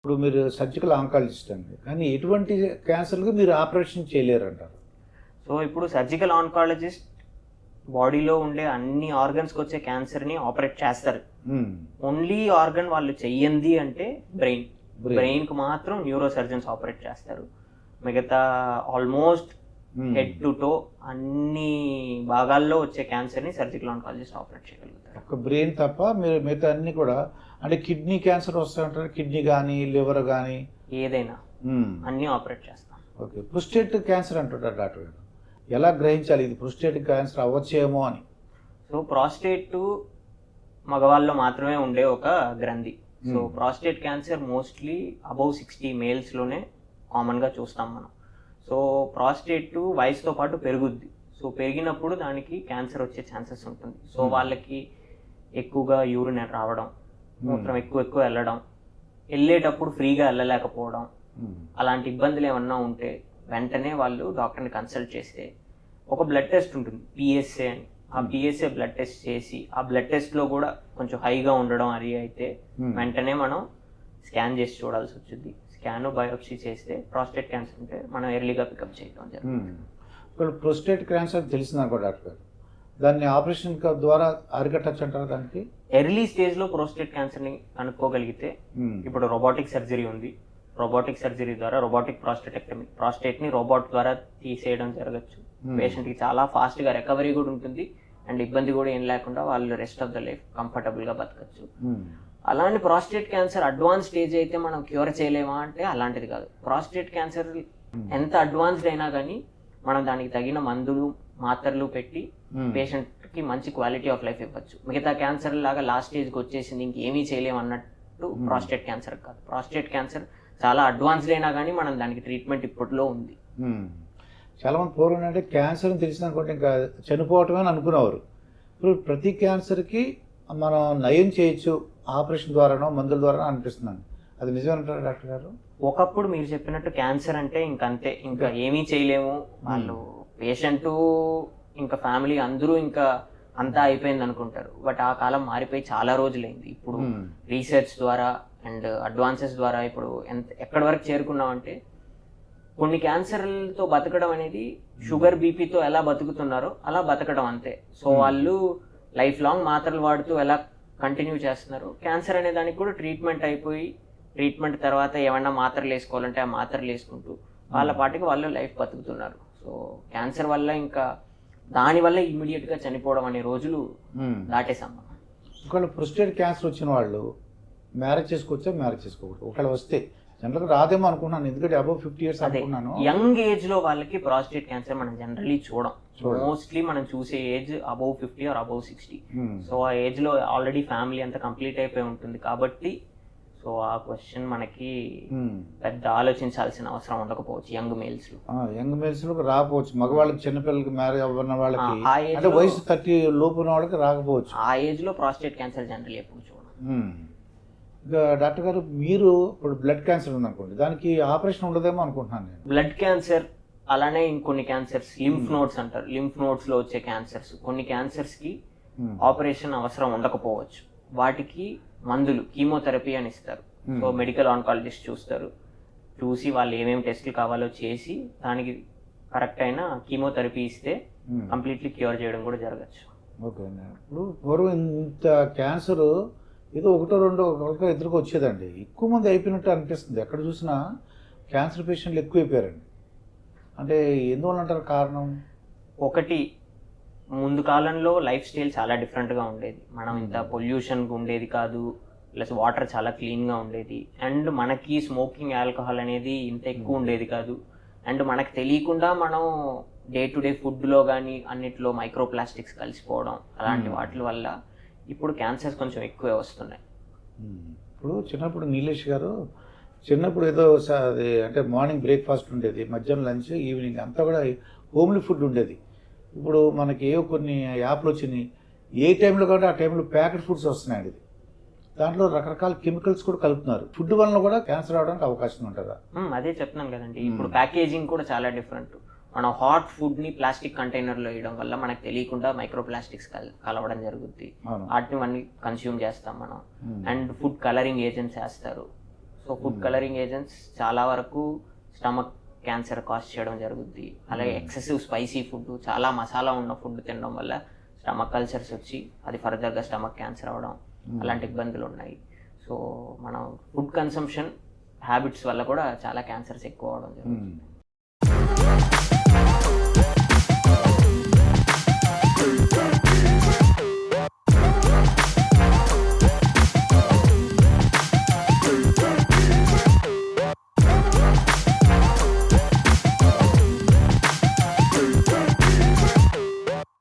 ఇప్పుడు మీరు surgical oncologist అండి, కానీ ఎటువంటి క్యాన్సర్కి మీరు ఆపరేషన్ చేయలేరు అంటారు. సో ఇప్పుడు సర్జికల్ ఆంకాలజిస్ట్ బాడీలో ఉండే అన్ని ఆర్గన్స్కి వచ్చే క్యాన్సర్ని ఆపరేట్ చేస్తారు. ఓన్లీ ఆర్గన్ వాళ్ళు చెయ్యంది అంటే బ్రెయిన్కి మాత్రం న్యూరో సర్జన్స్ ఆపరేట్ చేస్తారు. మిగతా ఆల్మోస్ట్ హెడ్ టు టో అన్ని భాగాల్లో వచ్చే క్యాన్సర్ని సర్జికల్ ఆంకాలజిస్ట్ ఆపరేట్ చేయగలుగుతారు. ఒక బ్రెయిన్ తప్ప మీరు మిగతా అన్ని కూడా, అంటే కిడ్నీ క్యాన్సర్ వస్తాయంటారు, కిడ్నీ కానీ లివర్ కానీ ఏదైనా అన్ని ఆపరేట్ చేస్తాం. ఓకే, ప్రోస్టేట్ క్యాన్సర్ అంటుంటారు డాక్టర్ గారు, ఎలా గ్రహించాలి ఇది ప్రోస్టేట్ క్యాన్సర్ అవ్వచ్చేమో అని? సో ప్రాస్టేట్ మగవాళ్ళలో మాత్రమే ఉండే ఒక గ్రంథి. So prostate cancer mostly above 60 మేల్స్లోనే కామన్గా చూస్తాం మనం. సో ప్రాస్టేట్ వయసుతో పాటు పెరుగుద్ది. సో పెరిగినప్పుడు దానికి క్యాన్సర్ వచ్చే ఛాన్సెస్ ఉంటుంది. సో వాళ్ళకి ఎక్కువగా యూరిన్ రావడం, మూత్రం ఎక్కువ వెళ్ళడం, వెళ్ళేటప్పుడు ఫ్రీగా వెళ్ళలేకపోవడం, అలాంటి ఇబ్బందులు ఏమన్నా ఉంటే వెంటనే వాళ్ళు డాక్టర్ని కన్సల్ట్ చేస్తే ఒక బ్లడ్ టెస్ట్ ఉంటుంది పిఎస్ఏ అని. ఆ పిఎస్ఏ బ్లడ్ టెస్ట్ చేసి ఆ బ్లడ్ టెస్ట్లో కూడా కొంచెం హైగా ఉండడం అది అయితే వెంటనే మనం స్కాన్ చేసి చూడాల్సి వచ్చింది. స్కాన్ బయోప్సీ చేస్తే ప్రాస్టేట్ క్యాన్సర్ ఉంటే మనం ఎర్లీగా పికప్ చేయడం జరుగుతుంది. ఇప్పుడు ప్రోస్టేట్ క్యాన్సర్ తెలిసిందనుకో డాక్టర్ గారు, దాన్ని ఆపరేషన్ ద్వారా అరికట్టచ్చు అంటారు. దానికి ఎర్లీ స్టేజ్లో ప్రోస్టేట్ క్యాన్సర్ని కనుక్కోగలిగితే ఇప్పుడు రోబోటిక్ సర్జరీ ఉంది. రోబోటిక్ సర్జరీ ద్వారా రోబోటిక్ ప్రాస్టేటెక్టమీ, ప్రాస్టేట్ని రోబోట్ ద్వారా తీసేయడం జరగచ్చు. పేషెంట్కి చాలా ఫాస్ట్గా రికవరీ కూడా ఉంటుంది అండ్ ఇబ్బంది కూడా ఏం లేకుండా వాళ్ళు రెస్ట్ ఆఫ్ ద లైఫ్ కంఫర్టబుల్గా బతకచ్చు. అలాంటి ప్రాస్టేట్ క్యాన్సర్ అడ్వాన్స్ స్టేజ్ అయితే మనం క్యూర్ చేయలేమా అంటే అలాంటిది కాదు. ప్రాస్టేట్ క్యాన్సర్ ఎంత అడ్వాన్స్డ్ అయినా కానీ మనం దానికి తగిన మందులు మాత్రలు పెట్టి పేషెంట్కి మంచి క్వాలిటీ ఆఫ్ లైఫ్ ఇవ్వచ్చు. మిగతా క్యాన్సర్ లాగా లాస్ట్ స్టేజ్కి వచ్చేసింది ఇంకేమీ చేయలేము అన్నట్టు ప్రాస్టేట్ క్యాన్సర్ కాదు. ప్రాస్టేట్ క్యాన్సర్ చాలా అడ్వాన్స్డ్ అయినా కానీ మనం దానికి ట్రీట్మెంట్ ఇప్పట్లో ఉంది. చాలా మంది పూర్వం అంటే క్యాన్సర్ అని తెలిసిన అనుకుంటే ఇంకా చనిపోవటమే అని అనుకునేవారు. ఇప్పుడు ప్రతి క్యాన్సర్కి మనం నయం చేయొచ్చు ఆపరేషన్ ద్వారానో మందుల ద్వారా అనిపిస్తున్నాను. అది నిజమేనంటారా డాక్టర్ గారు? ఒకప్పుడు మీరు చెప్పినట్టు క్యాన్సర్ అంటే ఇంకంతే, ఇంకా ఏమీ చేయలేము, వాళ్ళు పేషెంట్ ఇంకా ఫ్యామిలీ అందరూ ఇంకా అంతా అయిపోయింది అనుకుంటారు. బట్ ఆ కాలం మారిపోయి చాలా రోజులైంది. ఇప్పుడు రీసెర్చ్ ద్వారా అండ్ అడ్వాన్సెస్ ద్వారా ఇప్పుడు ఎక్కడి వరకు చేరుకున్నామంటే కొన్ని క్యాన్సర్లతో బతకడం అనేది షుగర్ బీపీతో ఎలా బతుకుతున్నారో అలా బతకడం అంతే. సో వాళ్ళు లైఫ్ లాంగ్ మాత్రలు వాడుతూ ఎలా కంటిన్యూ చేస్తున్నారు, క్యాన్సర్ అనే దానికి కూడా ట్రీట్మెంట్ అయిపోయి ట్రీట్మెంట్ తర్వాత ఏమన్నా మాత్రలు వేసుకోవాలంటే ఆ మాత్రలు వేసుకుంటూ వాళ్ళ పాటికి వాళ్ళు లైఫ్ బతుకుతున్నారు. సో క్యాన్సర్ వల్ల ఇంకా దానివల్ల ఇమ్మీడియట్గా చనిపోవడం అనే రోజులు దాటేసాం మనం. ఒకవేళ ప్రోస్టేట్ క్యాన్సర్ వచ్చిన వాళ్ళు మ్యారేజ్ చేసుకోవచ్చా, మ్యారేజ్ చేసుకోకూడదు? ఒకవేళ వస్తే జనరల్గా రాదేమో అనుకున్నాను, ఎందుకంటే అబౌవ్ 50 years అనుకున్నాను. యంగ్ ఏజ్ లో వాళ్ళకి ప్రాస్టేట్ క్యాన్సర్ మనం జనరల్లీ చూడం. మోస్ట్లీ మనం చూసే age above 50 or above 60. So ఆ ఏజ్ లో ఆల్రెడీ ఫ్యామిలీ అంతా కంప్లీట్ అయిపోయి ఉంటుంది కాబట్టి సో ఆ క్వశ్చన్ మనకి పెద్ద ఆలోచించాల్సిన అవసరం ఉండకపోవచ్చు యంగ్ మేల్స్ లో. యంగ్ మేల్స్ లో రాకపోవచ్చు, మగవాళ్ళకి చిన్నపిల్లలకి మ్యారేజ్ అవ్వన్న వాళ్ళకి అంటే వయసు 30 లోపు ఉన్న వాళ్ళకి రాకపోవచ్చు. ఆ ఏజ్ లో ప్రాస్టేట్ క్యాన్సర్ జనరల్ ఎప్పుడు చూడం. ఇంకా డాక్టర్ గారు, మీరు ఇప్పుడు బ్లడ్ క్యాన్సర్ ఉందనుకోండి, దానికి ఆపరేషన్ ఉండదేమో అనుకుంటున్నాను నేను. బ్లడ్ క్యాన్సర్ అలానే ఇంకొన్ని క్యాన్సర్స్ లింఫ్ నోడ్స్ అంటారు, లింఫ్ నోడ్స్ లో వచ్చే క్యాన్సర్స్, కొన్ని క్యాన్సర్స్ కి ఆపరేషన్ అవసరం ఉండకపోవచ్చు. వాటికి మందులు కీమోథెరపీ అని ఇస్తారు. సో మెడికల్ ఆంకాలజిస్ట్ చూస్తారు, చూసి వాళ్ళు ఏమేమి టెస్టులు కావాలో చేసి దానికి కరెక్ట్ అయిన కీమోథెరపీ ఇస్తే కంప్లీట్లీ క్యూర్ చేయడం కూడా జరగచ్చు. ఓకే, ఇప్పుడు పూర్వం ఇంత క్యాన్సర్ ఏదో ఒకటో రెండో ఒకటో ఇద్దరికి వచ్చేదండి, ఎక్కువ మంది అయిపోయినట్టు అనిపిస్తుంది. ఎక్కడ చూసినా క్యాన్సర్ పేషెంట్లు ఎక్కువైపోయారండి. అంటే ఎందువల్ల అంటారు కారణం? ఒకటి, ముందు కాలంలో లైఫ్ స్టైల్ చాలా డిఫరెంట్గా ఉండేది. మనం ఇంత పొల్యూషన్ ఉండేది కాదు, ప్లస్ వాటర్ చాలా క్లీన్గా ఉండేది, అండ్ మనకి స్మోకింగ్ ఆల్కహాల్ అనేది ఇంత ఎక్కువ ఉండేది కాదు. అండ్ మనకు తెలియకుండా మనం డే టు డే ఫుడ్లో కానీ అన్నిట్లో మైక్రో ప్లాస్టిక్స్ కలిసిపోవడం అలాంటి వాటి వల్ల ఇప్పుడు క్యాన్సర్స్ కొంచెం ఎక్కువే వస్తున్నాయి. ఇప్పుడు చిన్నప్పుడు నీలేష్ గారు చిన్నప్పుడు ఏదో అది అంటే మార్నింగ్ బ్రేక్ఫాస్ట్ ఉండేది, మధ్యాహ్నం లంచ్, ఈవినింగ్ అంతా కూడా హోమ్లీ ఫుడ్ ఉండేది. ఇప్పుడు మనకి ఏవో కొన్ని యాప్లు వచ్చినాయి, ఏ టైంలో కాబట్టి ఆ టైంలో ప్యాకెట్ ఫుడ్స్ వస్తున్నాయండి. దాంట్లో రకరకాల కెమికల్స్ కూడా కలుపుతున్నారు. ఫుడ్ వలన కూడా క్యాన్సర్ అవడానికి అవకాశం ఉంటుందా? అదే చెప్తున్నాను కదండి, ఇప్పుడు ప్యాకేజింగ్ కూడా చాలా డిఫరెంట్. మనం హాట్ ఫుడ్ని ప్లాస్టిక్ కంటైనర్లో వేయడం వల్ల మనకు తెలియకుండా మైక్రో ప్లాస్టిక్స్ కలవడం జరుగుద్ది. వాటిని మనం కన్స్యూమ్ చేస్తాం మనం. అండ్ ఫుడ్ కలరింగ్ ఏజెంట్స్ వేస్తారు. సో ఫుడ్ కలరింగ్ ఏజెంట్స్ చాలా వరకు స్టమక్ క్యాన్సర్ కాజ్ చేయడం జరుగుద్ది. అలాగే ఎక్సెసివ్ స్పైసీ ఫుడ్, చాలా మసాలా ఉన్న ఫుడ్ తినడం వల్ల స్టమక్ కల్చర్స్ వచ్చి అది ఫర్దర్గా స్టమక్ క్యాన్సర్ అవ్వడం అలాంటి ఇబ్బందులు ఉన్నాయి. సో మనం ఫుడ్ కన్సంప్షన్ హ్యాబిట్స్ వల్ల కూడా చాలా క్యాన్సర్స్ ఎక్కువ అవడం జరుగుతుంది.